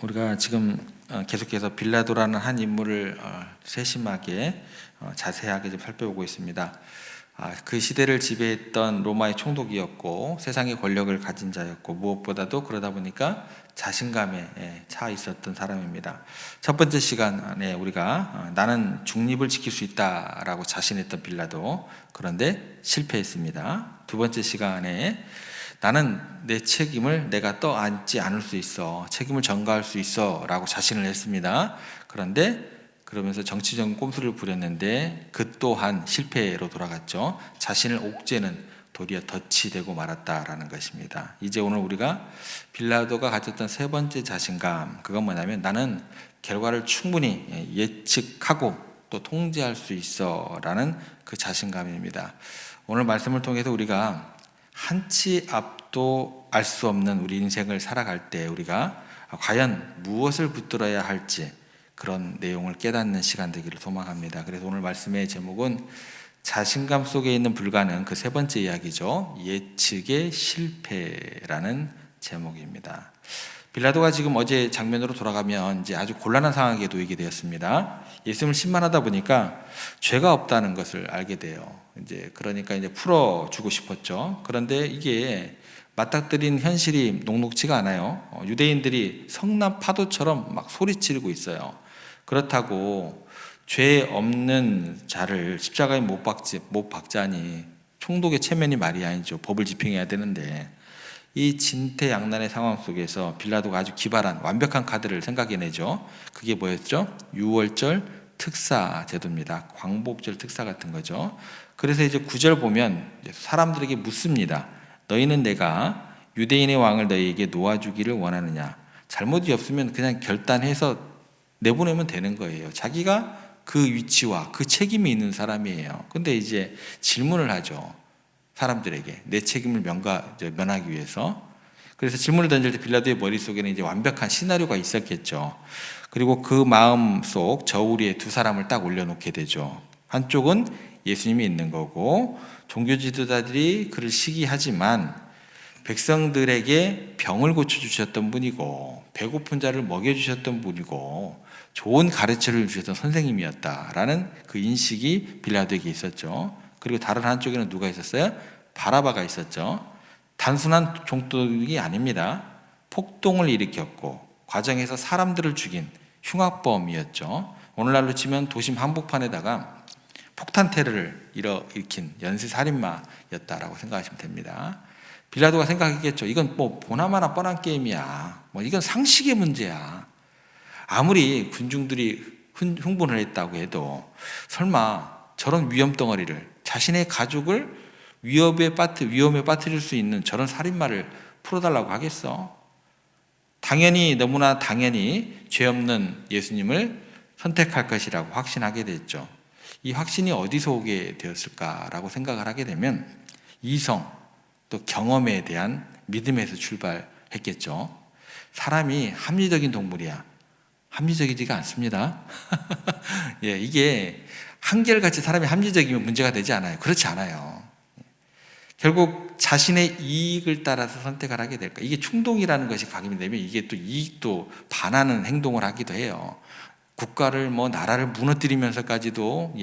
우리가 지금 계속해서 빌라도라는 한 인물을 세심하게 자세하게 좀 살펴보고 있습니다. 그 시대를 지배했던 로마의 총독이었고 세상의 권력을 가진 자였고 무엇보다도 그러다 보니까 자신감에 차 있었던 사람입니다. 첫 번째 시간에 우리가 나는 중립을 지킬 수 있다라고 자신했던 빌라도, 그런데 실패했습니다. 두 번째 시간에 나는 내 책임을 내가 떠안지 않을 수 있어, 책임을 전가할 수 있어 라고 자신을 했습니다. 그런데 그러면서 정치적인 꼼수를 부렸는데 그 또한 실패로 돌아갔죠. 자신을 옥죄는 도리어 덫이 되고 말았다라는 것입니다. 이제 오늘 우리가 빌라도가 가졌던 세 번째 자신감, 그건 뭐냐면 나는 결과를 충분히 예측하고 또 통제할 수 있어 라는 그 자신감입니다. 오늘 말씀을 통해서 우리가 한치 앞도 알 수 없는 우리 인생을 살아갈 때 우리가 과연 무엇을 붙들어야 할지 그런 내용을 깨닫는 시간 되기를 소망합니다. 그래서 오늘 말씀의 제목은 자신감 속에 있는 불가능, 그 세 번째 이야기죠. 예측의 실패라는 제목입니다. 빌라도가 지금 어제 장면으로 돌아가면 이제 아주 곤란한 상황에 놓이게 되었습니다. 예수님을 신만하다 보니까 죄가 없다는 것을 알게 돼요. 그러니까 풀어주고 싶었죠. 그런데 이게 맞닥뜨린 현실이 녹록지가 않아요. 유대인들이 성난 파도처럼 막 소리치르고 있어요. 그렇다고 죄 없는 자를 십자가에 못 박자니 총독의 체면이 말이 아니죠. 법을 집행해야 되는데 이 진퇴양난의 상황 속에서 빌라도가 아주 기발한 완벽한 카드를 생각해내죠. 그게 뭐였죠? 유월절 특사 제도입니다. 광복절 특사 같은 거죠. 그래서 이제 9절 보면 사람들에게 묻습니다. 너희는 내가 유대인의 왕을 너희에게 놓아주기를 원하느냐? 잘못이 없으면 그냥 결단해서 내보내면 되는 거예요. 자기가 그 위치와 그 책임이 있는 사람이에요. 근데 이제 질문을 하죠. 사람들에게 내 책임을 면하기 위해서. 그래서 질문을 던질 때 빌라도의 머릿속에는 이제 완벽한 시나리오가 있었겠죠. 그리고 그 마음속 저우리에 두 사람을 딱 올려놓게 되죠. 한쪽은 예수님이 있는 거고 종교 지도자들이 그를 시기하지만 백성들에게 병을 고쳐주셨던 분이고 배고픈 자를 먹여주셨던 분이고 좋은 가르침을 주셨던 선생님이었다라는 그 인식이 빌라도에게 있었죠. 그리고 다른 한쪽에는 누가 있었어요? 바라바가 있었죠. 단순한 종독이 아닙니다. 폭동을 일으켰고 과정에서 사람들을 죽인 흉악범이었죠. 오늘날로 치면 도심 한복판에다가 폭탄 테러를 일으킨 연쇄살인마였다라고 생각하시면 됩니다. 빌라도가 생각했겠죠. 이건 뭐 보나마나 뻔한 게임이야. 이건 상식의 문제야. 아무리 군중들이 흥분을 했다고 해도 설마 저런 위험 덩어리를, 자신의 가족을 위험에 빠뜨릴 수 있는 저런 살인마를 풀어달라고 하겠어? 너무나 당연히 죄 없는 예수님을 선택할 것이라고 확신하게 됐죠. 이 확신이 어디서 오게 되었을까라고 생각을 하게 되면 이성 또 경험에 대한 믿음에서 출발했겠죠. 사람이 합리적인 동물이야. 합리적이지가 않습니다. 이게 한결같이 사람이 합리적이면 문제가 되지 않아요. 그렇지 않아요. 결국 자신의 이익을 따라서 선택을 하게 될까. 이게 충동이라는 것이 각인이 되면 이게 또 이익도 반하는 행동을 하기도 해요. 국가를 나라를 무너뜨리면서까지도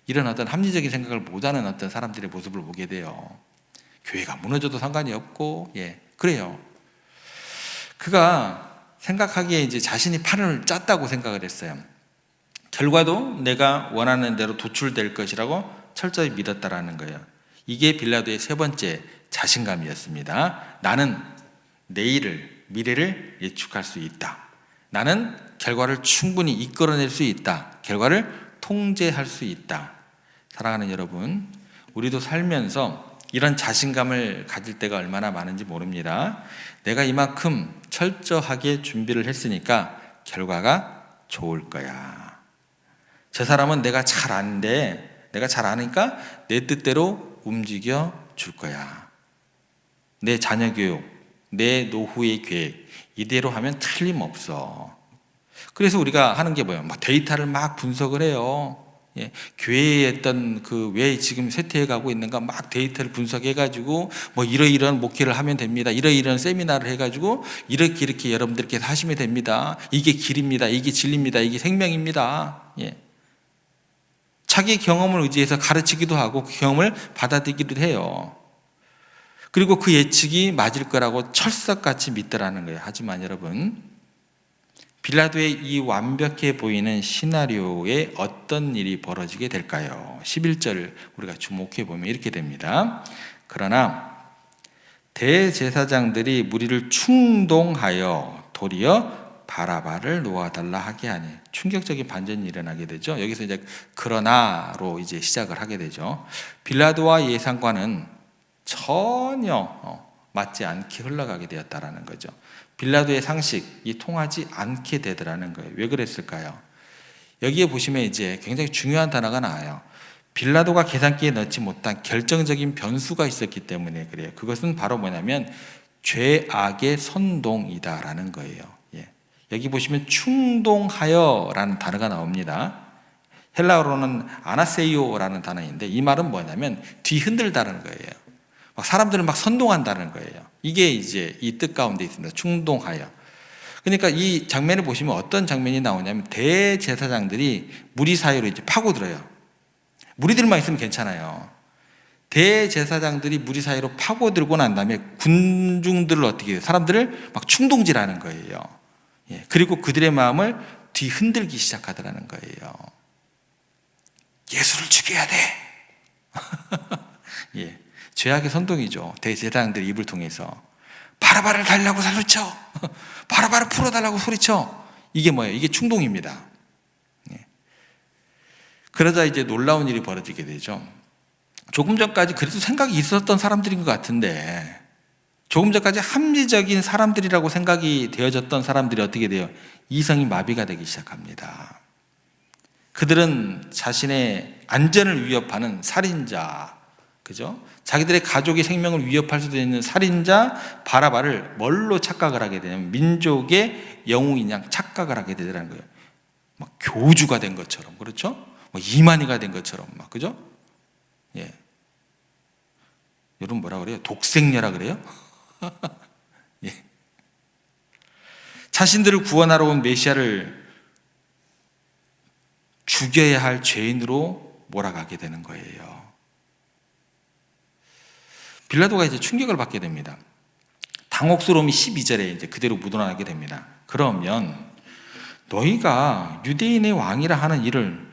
이런 어떤 합리적인 생각을 못하는 어떤 사람들의 모습을 보게 돼요. 교회가 무너져도 상관이 없고 그래요. 그가 생각하기에 이제 자신이 판을 짰다고 생각을 했어요. 결과도 내가 원하는 대로 도출될 것이라고 철저히 믿었다라는 거예요. 이게 빌라도의 세 번째 자신감이었습니다. 나는 미래를 예측할 수 있다. 나는 결과를 충분히 이끌어낼 수 있다. 결과를 통제할 수 있다. 사랑하는 여러분, 우리도 살면서 이런 자신감을 가질 때가 얼마나 많은지 모릅니다. 내가 이만큼 철저하게 준비를 했으니까 결과가 좋을 거야. 저 사람은 내가 잘 아는데 내가 잘 아니까 내 뜻대로 움직여 줄 거야. 내 자녀 교육, 내 노후의 계획 이대로 하면 틀림없어. 그래서 우리가 하는 게 뭐예요? 데이터를 막 분석을 해요. 예, 교회에 했던 그 왜 지금 쇠퇴해 가고 있는가 막 데이터를 분석해 가지고 뭐 이러이러한 목회를 하면 됩니다. 이러이러한 세미나를 해 가지고 이렇게 여러분들께서 하시면 됩니다. 이게 길입니다. 이게 진리입니다. 이게 생명입니다. 예. 자기 경험을 의지해서 가르치기도 하고 그 경험을 받아들이기도 해요. 그리고 그 예측이 맞을 거라고 철석같이 믿더라는 거예요. 하지만 여러분, 빌라도의 이 완벽해 보이는 시나리오에 어떤 일이 벌어지게 될까요? 11절 우리가 주목해 보면 이렇게 됩니다. 그러나 대제사장들이 무리를 충동하여 도리어 바라바를 놓아달라 하게 하니, 충격적인 반전이 일어나게 되죠. 여기서 이제 그러나로 이제 시작을 하게 되죠. 빌라도와 예상과는 전혀 맞지 않게 흘러가게 되었다라는 거죠. 빌라도의 상식이 통하지 않게 되더라는 거예요. 왜 그랬을까요? 여기에 보시면 이제 굉장히 중요한 단어가 나와요. 빌라도가 계산기에 넣지 못한 결정적인 변수가 있었기 때문에 그래요. 그것은 바로 뭐냐면 죄악의 선동이다라는 거예요. 예. 여기 보시면 충동하여라는 단어가 나옵니다. 헬라어로는 아나세이오라는 단어인데 이 말은 뭐냐면 뒤흔들다라는 거예요. 막 사람들을 막 선동한다는 거예요. 이게 이제 이 뜻 가운데 있습니다. 충동하여. 그러니까 이 장면을 보시면 어떤 장면이 나오냐면 대제사장들이 무리 사이로 이제 파고들어요. 무리들만 있으면 괜찮아요. 대제사장들이 무리 사이로 파고들고 난 다음에 군중들을 어떻게 해요? 사람들을 막 충동질하는 거예요. 예. 그리고 그들의 마음을 뒤흔들기 시작하더라는 거예요. 예수를 죽여야 돼. 예. 죄악의 선동이죠. 대제사장들의 입을 통해서 바라바를 달라고 소리쳐, 바라바를 풀어달라고 소리쳐. 이게 뭐예요? 이게 충동입니다. 예. 그러자 이제 놀라운 일이 벌어지게 되죠. 조금 전까지 그래도 생각이 있었던 사람들인 것 같은데, 조금 전까지 합리적인 사람들이라고 생각이 되어졌던 사람들이 어떻게 돼요? 이성이 마비가 되기 시작합니다. 그들은 자신의 안전을 위협하는 살인자, 그죠? 자기들의 가족의 생명을 위협할 수도 있는 살인자 바라바를 뭘로 착각을 하게 되냐면 민족의 영웅인 양 착각을 하게 되더라는 거예요. 막 교주가 된 것처럼, 그렇죠? 뭐 이만희가 된 것처럼, 막 그죠? 예. 여러분 뭐라 그래요? 독생녀라 그래요? 예. 자신들을 구원하러 온 메시아를 죽여야 할 죄인으로 몰아가게 되는 거예요. 빌라도가 이제 충격을 받게 됩니다. 당혹스러움이 12절에 이제 그대로 묻어나게 됩니다. 그러면 너희가 유대인의 왕이라 하는 일을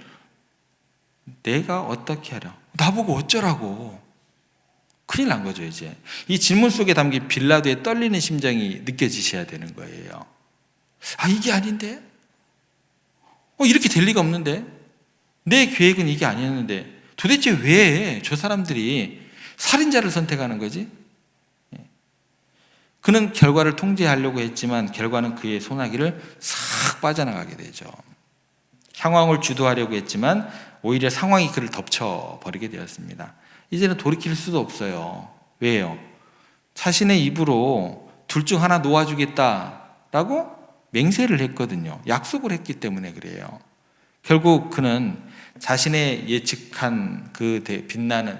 내가 어떻게 하려? 나보고 어쩌라고? 큰일 난 거죠, 이제. 이 질문 속에 담긴 빌라도의 떨리는 심정이 느껴지셔야 되는 거예요. 아, 이게 아닌데? 이렇게 될 리가 없는데? 내 계획은 이게 아니었는데 도대체 왜 저 사람들이 살인자를 선택하는 거지? 그는 결과를 통제하려고 했지만 결과는 그의 소나기를 싹 빠져나가게 되죠. 상황을 주도하려고 했지만 오히려 상황이 그를 덮쳐버리게 되었습니다. 이제는 돌이킬 수도 없어요. 왜요? 자신의 입으로 둘 중 하나 놓아주겠다라고 맹세를 했거든요. 약속을 했기 때문에 그래요. 결국 그는 자신의 예측한 그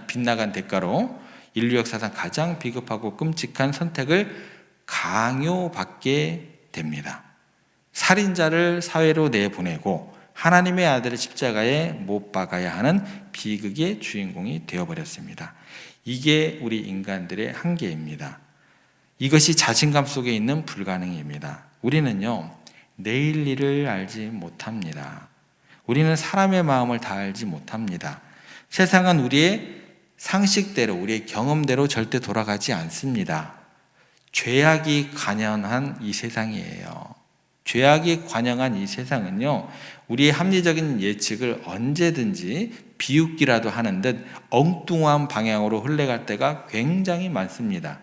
빗나간 대가로 인류 역사상 가장 비겁하고 끔찍한 선택을 강요받게 됩니다. 살인자를 사회로 내보내고 하나님의 아들을 십자가에 못 박아야 하는 비극의 주인공이 되어버렸습니다. 이게 우리 인간들의 한계입니다. 이것이 자신감 속에 있는 불가능입니다. 우리는요, 내일 일을 알지 못합니다. 우리는 사람의 마음을 다 알지 못합니다. 세상은 우리의 상식대로, 우리의 경험대로 절대 돌아가지 않습니다. 죄악이 관영한 이 세상이에요. 죄악이 관영한 이 세상은요, 우리의 합리적인 예측을 언제든지 비웃기라도 하는 듯 엉뚱한 방향으로 흘러갈 때가 굉장히 많습니다.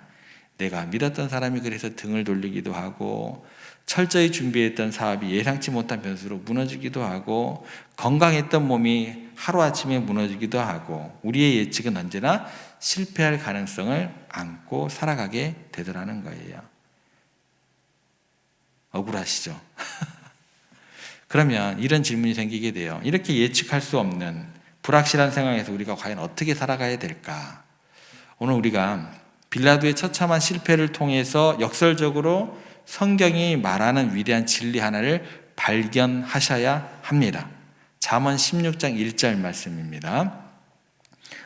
내가 믿었던 사람이 그래서 등을 돌리기도 하고, 철저히 준비했던 사업이 예상치 못한 변수로 무너지기도 하고, 건강했던 몸이 하루아침에 무너지기도 하고, 우리의 예측은 언제나 실패할 가능성을 안고 살아가게 되더라는 거예요. 억울하시죠? 그러면 이런 질문이 생기게 돼요. 이렇게 예측할 수 없는 불확실한 상황에서 우리가 과연 어떻게 살아가야 될까? 오늘 우리가 빌라도의 처참한 실패를 통해서 역설적으로 성경이 말하는 위대한 진리 하나를 발견하셔야 합니다. 잠언 16장 1절 말씀입니다.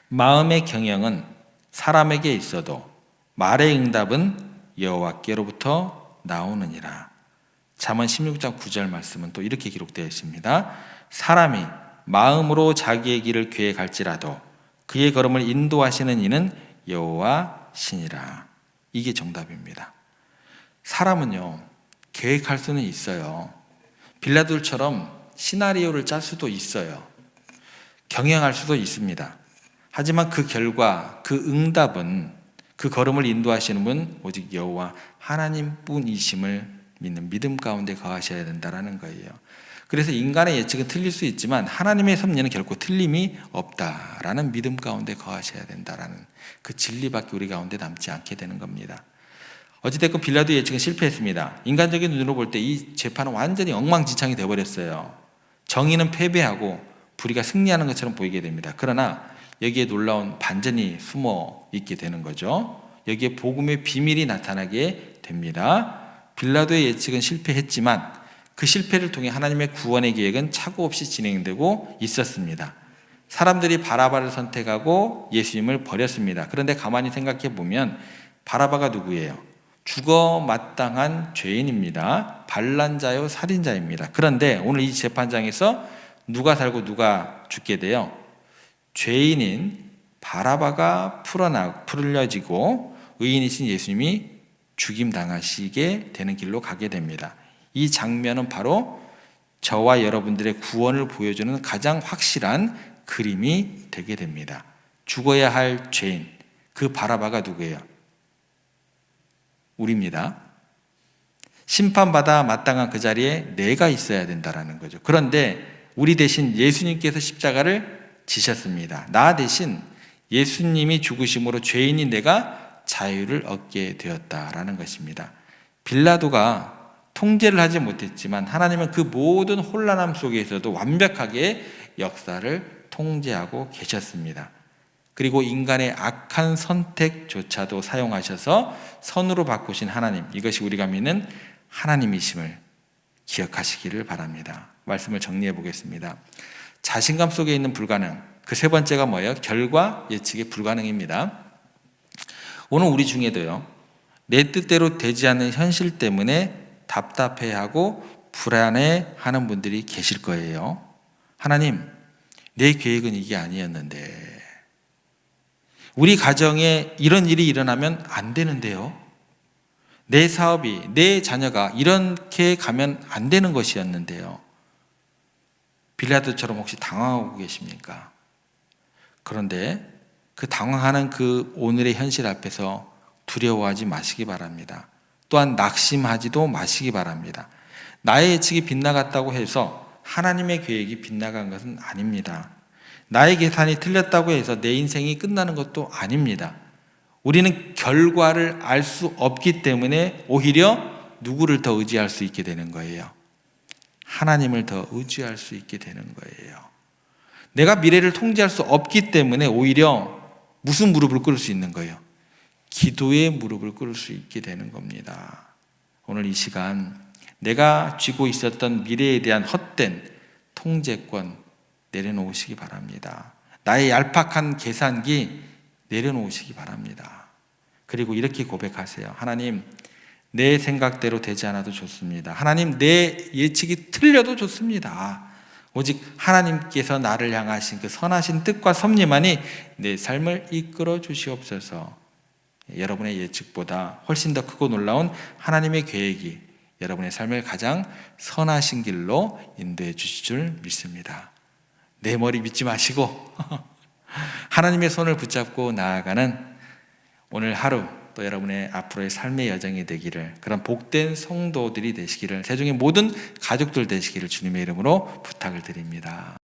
마음의 경영은 사람에게 있어도 말의 응답은 여호와께로부터 나오느니라. 잠언 16장 9절 말씀은 또 이렇게 기록되어 있습니다. 사람이 마음으로 자기의 길을 계획할지라도 그의 걸음을 인도하시는 이는 여호와시니라. 이게 정답입니다. 사람은요, 계획할 수는 있어요. 빌라도처럼 시나리오를 짤 수도 있어요. 경영할 수도 있습니다. 하지만 그 결과, 그 응답은, 그 걸음을 인도하시는 분 오직 여호와 하나님뿐이심을 믿는 믿음 가운데 거하셔야 된다는 거예요. 그래서 인간의 예측은 틀릴 수 있지만 하나님의 섭리는 결코 틀림이 없다라는 믿음 가운데 거하셔야 된다라는 그 진리밖에 우리 가운데 남지 않게 되는 겁니다. 어찌됐건 빌라도의 예측은 실패했습니다. 인간적인 눈으로 볼 때 이 재판은 완전히 엉망진창이 되어버렸어요. 정의는 패배하고 불의가 승리하는 것처럼 보이게 됩니다. 그러나 여기에 놀라운 반전이 숨어 있게 되는 거죠. 여기에 복음의 비밀이 나타나게 됩니다. 빌라도의 예측은 실패했지만 그 실패를 통해 하나님의 구원의 계획은 차고 없이 진행되고 있었습니다. 사람들이 바라바를 선택하고 예수님을 버렸습니다. 그런데 가만히 생각해 보면 바라바가 누구예요? 죽어 마땅한 죄인입니다. 반란자요 살인자입니다. 그런데 오늘 이 재판장에서 누가 살고 누가 죽게 돼요? 죄인인 바라바가 풀려지고 의인이신 예수님이 죽임당하시게 되는 길로 가게 됩니다. 이 장면은 바로 저와 여러분들의 구원을 보여주는 가장 확실한 그림이 되게 됩니다. 죽어야 할 죄인, 그 바라바가 누구예요? 우리입니다. 심판받아 마땅한 그 자리에 내가 있어야 된다는 거죠. 그런데 우리 대신 예수님께서 십자가를 지셨습니다. 나 대신 예수님이 죽으심으로 죄인인 내가 자유를 얻게 되었다라는 것입니다. 빌라도가 통제를 하지 못했지만 하나님은 그 모든 혼란함 속에서도 완벽하게 역사를 통제하고 계셨습니다. 그리고 인간의 악한 선택조차도 사용하셔서 선으로 바꾸신 하나님, 이것이 우리가 믿는 하나님이심을 기억하시기를 바랍니다. 말씀을 정리해 보겠습니다. 자신감 속에 있는 불가능, 그 세 번째가 뭐예요? 결과 예측이 불가능입니다. 오늘 우리 중에도요, 내 뜻대로 되지 않는 현실 때문에 답답해하고 불안해하는 분들이 계실 거예요. 하나님, 내 계획은 이게 아니었는데, 우리 가정에 이런 일이 일어나면 안 되는데요. 내 사업이, 내 자녀가 이렇게 가면 안 되는 것이었는데요. 빌라도처럼 혹시 당황하고 계십니까? 그런데 그 당황하는 그 오늘의 현실 앞에서 두려워하지 마시기 바랍니다. 또한 낙심하지도 마시기 바랍니다. 나의 예측이 빗나갔다고 해서 하나님의 계획이 빗나간 것은 아닙니다. 나의 계산이 틀렸다고 해서 내 인생이 끝나는 것도 아닙니다. 우리는 결과를 알 수 없기 때문에 오히려 누구를 더 의지할 수 있게 되는 거예요? 하나님을 더 의지할 수 있게 되는 거예요. 내가 미래를 통제할 수 없기 때문에 오히려 무슨 무릎을 꿇을 수 있는 거예요? 기도의 무릎을 꿇을 수 있게 되는 겁니다. 오늘 이 시간 내가 쥐고 있었던 미래에 대한 헛된 통제권 내려놓으시기 바랍니다. 나의 얄팍한 계산기 내려놓으시기 바랍니다. 그리고 이렇게 고백하세요. 하나님, 내 생각대로 되지 않아도 좋습니다. 하나님, 내 예측이 틀려도 좋습니다. 오직 하나님께서 나를 향하신 그 선하신 뜻과 섭리만이 내 삶을 이끌어 주시옵소서. 여러분의 예측보다 훨씬 더 크고 놀라운 하나님의 계획이 여러분의 삶을 가장 선하신 길로 인도해 주실 줄 믿습니다. 내 머리 믿지 마시고 하나님의 손을 붙잡고 나아가는 오늘 하루, 또 여러분의 앞으로의 삶의 여정이 되기를, 그런 복된 성도들이 되시기를, 세종의 모든 가족들 되시기를 주님의 이름으로 부탁을 드립니다.